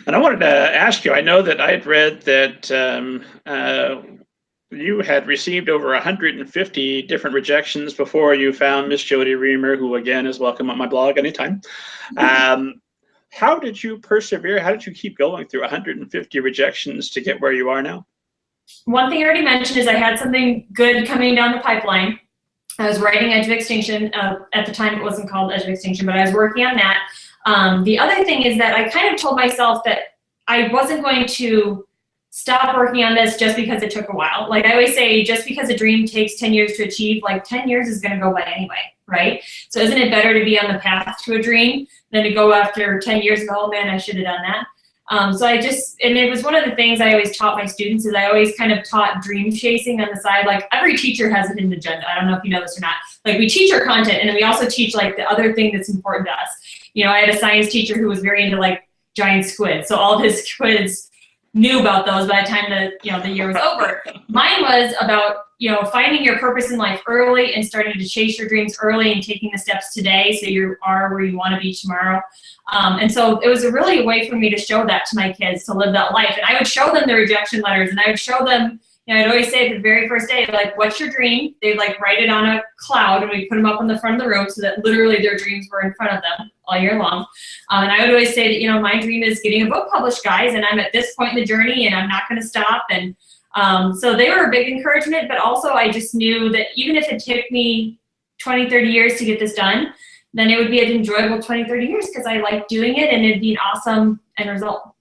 And I wanted to ask you, I know that I had read that you had received over 150 different rejections before you found Miss Jody Reamer, who again is welcome on my blog anytime. How did you persevere? How did you keep going through 150 rejections to get where you are now? One thing I already mentioned is I had something good coming down the pipeline. I was writing Edge of Extinction. At the time, it wasn't called Edge of Extinction, but I was working on that. The other thing is that I kind of told myself that I wasn't going to stop working on this just because it took a while. Like I always say, just because a dream takes 10 years to achieve, like 10 years is going to go by anyway, right? So isn't it better to be on the path to a dream than to go after 10 years and go, oh man, I should have done that. So and it was one of the things I always taught my students is I always kind of taught dream chasing on the side. Like every teacher has a hidden agenda. I don't know if you know this or not. Like we teach our content and then we also teach like the other thing that's important to us. You know, I had a science teacher who was very into like giant squids. So all of his squids knew about those by the time the year was over. Mine was about, finding your purpose in life early and starting to chase your dreams early and taking the steps today so you are where you want to be tomorrow. And so it was really a way for me to show that to my kids, to live that life. And I would show them the rejection letters and I would show them, I'd always say the very first day, like, what's your dream? They'd like write it on a cloud and we'd put them up on the front of the room so that literally their dreams were in front of them all year long. And I would always say that, my dream is getting a book published, guys, and I'm at this point in the journey and I'm not going to stop. And so they were a big encouragement, but also I just knew that even if it took me 20, 30 years to get this done, then it would be an enjoyable 20, 30 years because I like doing it and it'd be an awesome end result.